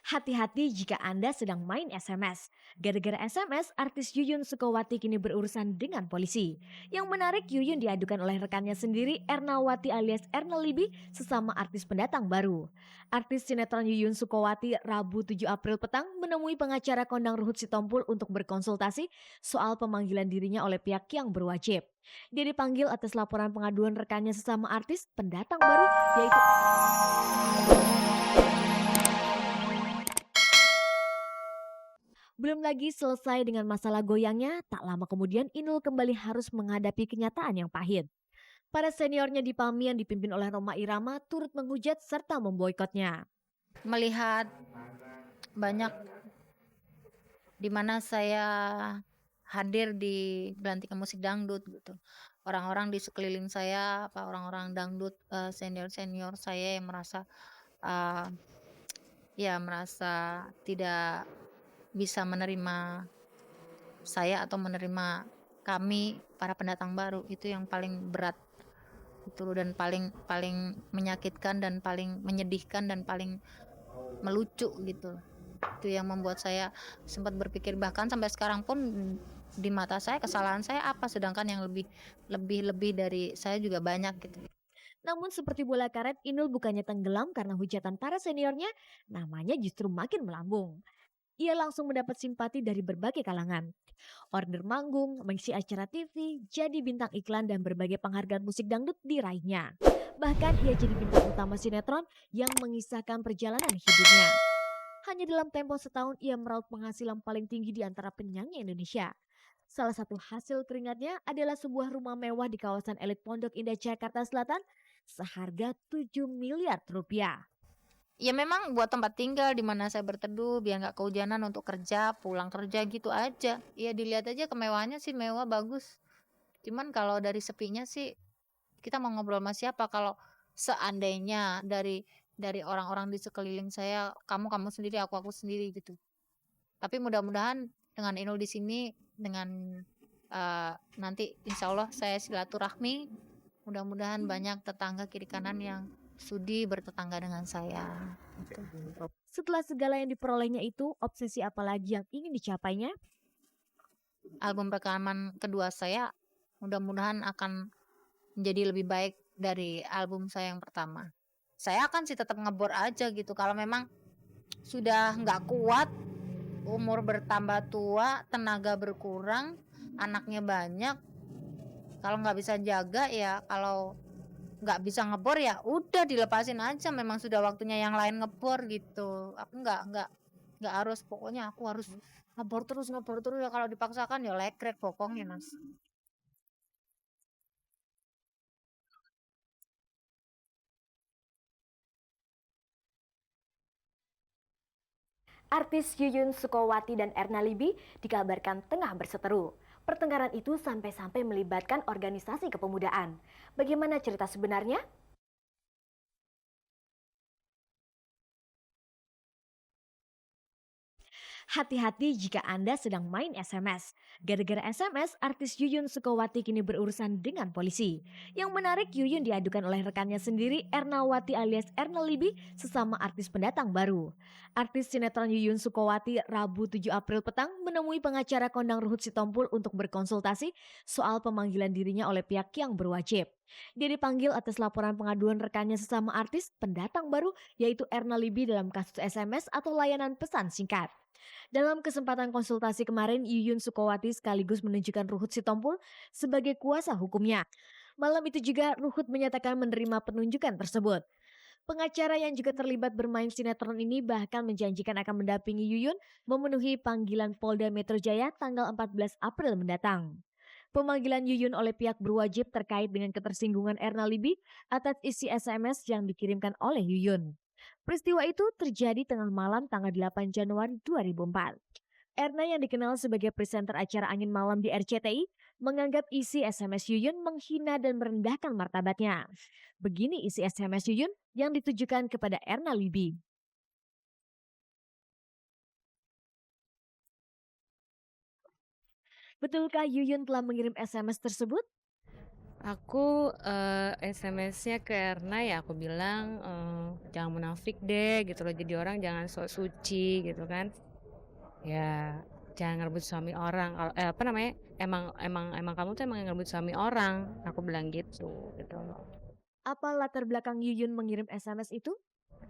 Hati-hati jika Anda sedang main SMS. Gara-gara SMS, artis Yuyun Sukawati kini berurusan dengan polisi. Yang menarik, Yuyun diadukan oleh rekannya sendiri, Ernawati alias Erna Libi, sesama artis pendatang baru. Artis sinetron Yuyun Sukawati Rabu 7 April petang menemui pengacara kondang Ruhut Sitompul untuk berkonsultasi soal pemanggilan dirinya oleh pihak yang berwajib. Dia dipanggil atas laporan pengaduan rekannya sesama artis pendatang baru, yaitu belum lagi selesai dengan masalah goyangnya, tak lama kemudian Inul kembali harus menghadapi kenyataan yang pahit. Para seniornya di PAMI yang dipimpin oleh Roma Irama turut menghujat serta memboikotnya. Melihat banyak di mana saya hadir di belantika musik dangdut gitu. Orang-orang di sekeliling saya, orang-orang dangdut, senior-senior saya yang merasa, eee, ya merasa tidak bisa menerima saya atau menerima kami para pendatang baru, itu yang paling berat itu dan paling paling menyakitkan dan paling menyedihkan dan paling melucu gitu. Itu yang membuat saya sempat berpikir, bahkan sampai sekarang pun di mata saya kesalahan saya apa, sedangkan yang lebih lebih lebih dari saya juga banyak gitu. Namun seperti bola karet, Inul bukannya tenggelam karena hujatan para seniornya, namanya justru makin melambung. Ia langsung mendapat simpati dari berbagai kalangan. Order manggung, mengisi acara TV, jadi bintang iklan dan berbagai penghargaan musik dangdut diraihnya. Bahkan ia jadi bintang utama sinetron yang mengisahkan perjalanan hidupnya. Hanya dalam tempo setahun ia meraup penghasilan paling tinggi di antara penyanyi Indonesia. Salah satu hasil keringatnya adalah sebuah rumah mewah di kawasan elit Pondok Indah Jakarta Selatan seharga 7 miliar rupiah. Ya memang buat tempat tinggal di mana saya berteduh biar nggak kehujanan untuk kerja, pulang kerja gitu aja. Ya dilihat aja kemewahannya sih mewah bagus. Cuman kalau dari sepinya sih kita mau ngobrol sama siapa kalau seandainya dari orang-orang di sekeliling saya, kamu sendiri, aku sendiri gitu. Tapi mudah-mudahan dengan Inul di sini dengan nanti insya Allah saya silaturahmi, mudah-mudahan banyak tetangga kiri kanan yang sudi bertetangga dengan saya. Gitu. Setelah segala yang diperolehnya itu, obsesi apa lagi yang ingin dicapainya? Album rekaman kedua saya mudah-mudahan akan menjadi lebih baik dari album saya yang pertama. Saya akan sih tetap ngebor aja gitu. Kalau memang sudah nggak kuat, umur bertambah tua, tenaga berkurang, anaknya banyak, kalau nggak bisa jaga ya, kalau nggak bisa ngebor ya udah dilepasin aja. Memang sudah waktunya yang lain ngebor gitu. Aku nggak harus, pokoknya aku harus ngebor terus ya, kalau dipaksakan ya lekrek pokoknya mas. Artis Yuyun Sukawati dan Erna Libi dikabarkan tengah berseteru. Pertengkaran itu sampai-sampai melibatkan organisasi kepemudaan. Bagaimana cerita sebenarnya? Hati-hati jika Anda sedang main SMS. Gara-gara SMS, artis Yuyun Sukawati kini berurusan dengan polisi. Yang menarik, Yuyun diadukan oleh rekannya sendiri, Ernawati alias Erna Libi, sesama artis pendatang baru. Artis sinetron Yuyun Sukawati Rabu 7 April petang menemui pengacara kondang Ruhut Sitompul untuk berkonsultasi soal pemanggilan dirinya oleh pihak yang berwajib. Dia dipanggil atas laporan pengaduan rekannya sesama artis pendatang baru, yaitu Erna Libi dalam kasus SMS atau layanan pesan singkat. Dalam kesempatan konsultasi kemarin, Yuyun Sukawati sekaligus menunjukkan Ruhut Sitompul sebagai kuasa hukumnya. Malam itu juga Ruhut menyatakan menerima penunjukan tersebut. Pengacara yang juga terlibat bermain sinetron ini bahkan menjanjikan akan mendampingi Yuyun memenuhi panggilan Polda Metro Jaya tanggal 14 April mendatang. Pemanggilan Yuyun oleh pihak berwajib terkait dengan ketersinggungan Erna Libi atas isi SMS yang dikirimkan oleh Yuyun. Peristiwa itu terjadi tengah malam tanggal 8 Januari 2004. Erna yang dikenal sebagai presenter acara Angin Malam di RCTI menganggap isi SMS Yuyun menghina dan merendahkan martabatnya. Begini isi SMS Yuyun yang ditujukan kepada Erna Libi. Betulkah Yuyun telah mengirim SMS tersebut? Aku, SMS-nya ke Erna ya aku bilang, "Jangan munafik deh," gitu loh, "jadi orang jangan sok suci," gitu kan. Ya, "Jangan ngerebut suami orang," apa namanya, "emang kamu tuh emang yang ngerebut suami orang," aku bilang gitu loh. Apa latar belakang Yuyun mengirim SMS itu?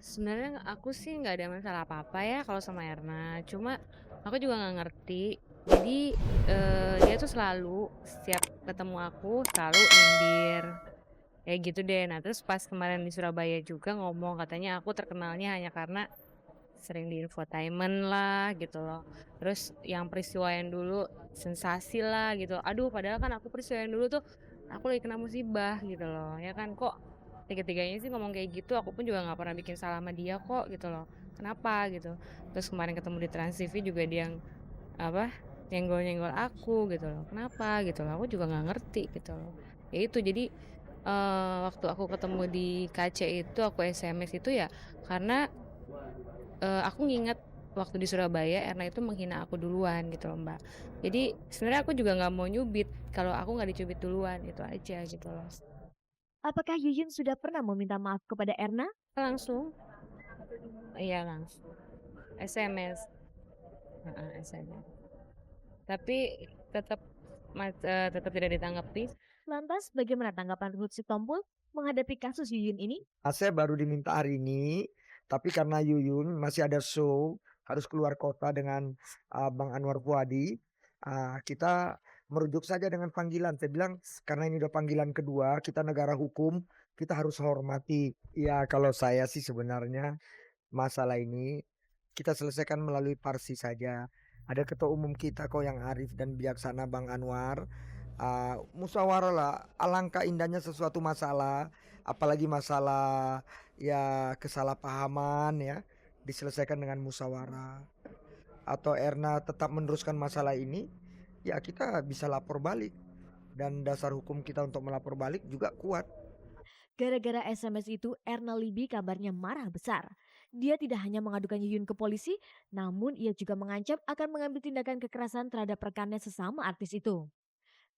Sebenarnya aku sih nggak ada masalah apa-apa ya kalau sama Erna, cuma aku juga nggak ngerti. Jadi, dia tuh selalu setiap ketemu aku selalu nyindir. Kayak gitu deh. Nah, terus pas kemarin di Surabaya juga ngomong katanya aku terkenalnya hanya karena sering di infotainment lah gitu loh. Terus yang peristiwa yang dulu sensasi lah gitu. Aduh, padahal kan aku peristiwa yang dulu tuh aku lagi kena musibah gitu loh. Ya kan kok tiga-tiganya sih ngomong kayak gitu, aku pun juga nggak pernah bikin salah sama dia kok gitu loh. Kenapa gitu. Terus kemarin ketemu di Trans TV juga dia yang apa nyenggol-nyenggol aku gitu loh. Kenapa gitu loh. Aku juga nggak ngerti gitu loh. Ya itu jadi waktu aku ketemu di KC itu aku SMS itu ya karena aku nginget waktu di Surabaya Erna itu menghina aku duluan gitu loh Mbak. Jadi sebenarnya aku juga nggak mau nyubit kalau aku nggak dicubit duluan itu aja gitu loh. Apakah Yuyun sudah pernah meminta maaf kepada Erna? Langsung, iya langsung. SMS, heeh, SMS. Tapi tetap tetap tidak ditanggapi. Lantas bagaimana tanggapan Ruth Sitompul menghadapi kasus Yuyun ini? Saya baru diminta hari ini, tapi karena Yuyun masih ada show, harus keluar kota dengan, Bang Anwar Fuady, kita merujuk saja dengan panggilan. Saya bilang, "Karena ini udah panggilan kedua, kita negara hukum, kita harus hormati." Ya kalau saya sih sebenarnya masalah ini kita selesaikan melalui parsi saja. Ada ketua umum kita kok yang arif dan bijaksana Bang Anwar. Musyawarah lah, alangkah indahnya sesuatu masalah, apalagi masalah ya kesalahpahaman ya, diselesaikan dengan musyawarah. Atau Erna tetap meneruskan masalah ini, ya kita bisa lapor balik. Dan dasar hukum kita untuk melapor balik juga kuat. Gara-gara SMS itu, Erna Libby kabarnya marah besar. Dia tidak hanya mengadukan Yuyun ke polisi, namun ia juga mengancam akan mengambil tindakan kekerasan terhadap rekannya sesama artis itu.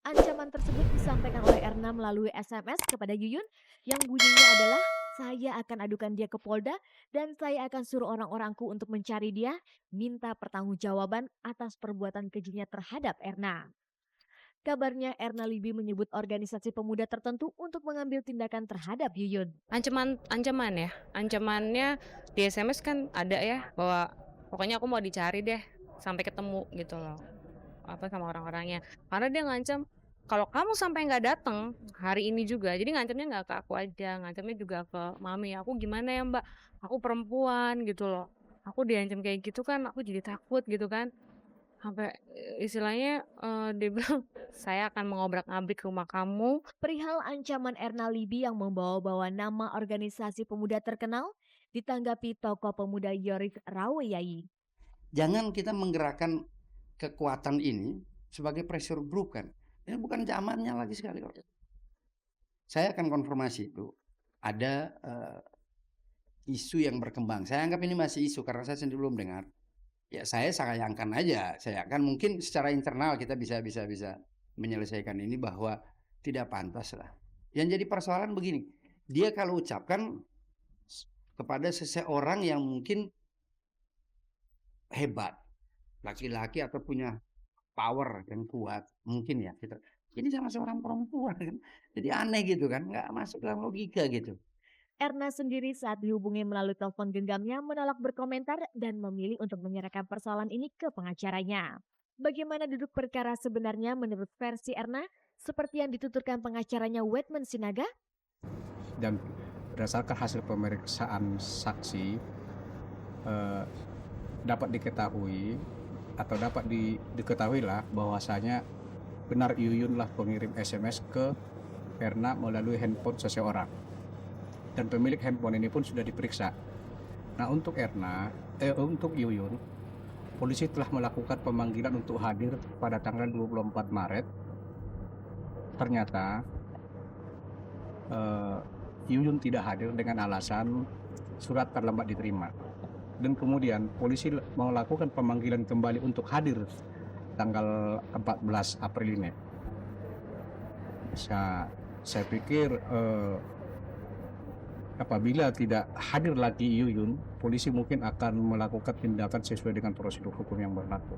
Ancaman tersebut disampaikan oleh Erna melalui SMS kepada Yuyun yang bunyinya adalah, "Saya akan adukan dia ke Polda dan saya akan suruh orang-orangku untuk mencari dia, minta pertanggungjawaban atas perbuatan kejinya terhadap Erna." Kabarnya Erna Libby menyebut organisasi pemuda tertentu untuk mengambil tindakan terhadap Yuyun. Ancaman ya, ancamannya di SMS kan ada ya bahwa pokoknya aku mau dicari deh sampai ketemu gitu loh apa sama orang-orangnya karena dia ngancam kalau kamu sampai nggak datang hari ini juga jadi ngancamnya nggak ke aku aja ngancamnya juga ke mami aku gimana ya mbak aku perempuan gitu loh aku diancam kayak gitu kan aku jadi takut gitu kan sampai istilahnya dia bilang saya akan mengobrak-abrik rumah kamu. Perihal ancaman Erna Libby yang membawa-bawa nama organisasi pemuda terkenal, ditanggapi tokoh pemuda Yoris Raweyai. Jangan kita menggerakkan kekuatan ini sebagai pressure group kan. Ini bukan zamannya lagi sekali kok. Saya akan konfirmasi itu. Ada isu yang berkembang. Saya anggap ini masih isu karena saya sendiri belum dengar. Ya saya sayangkan aja. Saya akan mungkin secara internal kita bisa menyelesaikan ini bahwa tidak pantas lah. Yang jadi persoalan begini. Dia kalau ucapkan kepada seseorang yang mungkin hebat, laki-laki atau punya power yang kuat, mungkin ya kita. Ini sama seorang perempuan kan, jadi aneh gitu kan, nggak masuk dalam logika gitu. Erna sendiri saat dihubungi melalui telepon genggamnya menolak berkomentar dan memilih untuk menyerahkan persoalan ini ke pengacaranya. Bagaimana duduk perkara sebenarnya menurut versi Erna, seperti yang dituturkan pengacaranya Wetman Sinaga? Dan berdasarkan hasil pemeriksaan saksi dapat diketahui atau dapat diketahui lah bahwasanya benar Yuyun lah pengirim SMS ke Erna melalui handphone seseorang dan pemilik handphone ini pun sudah diperiksa. Nah untuk untuk Yuyun, polisi telah melakukan pemanggilan untuk hadir pada tanggal 24 Maret. Ternyata Yuyun tidak hadir dengan alasan surat terlambat diterima. Dan kemudian polisi melakukan pemanggilan kembali untuk hadir tanggal 14 April ini. Saya pikir apabila tidak hadir lagi Yuyun, polisi mungkin akan melakukan tindakan sesuai dengan prosedur hukum yang berlaku.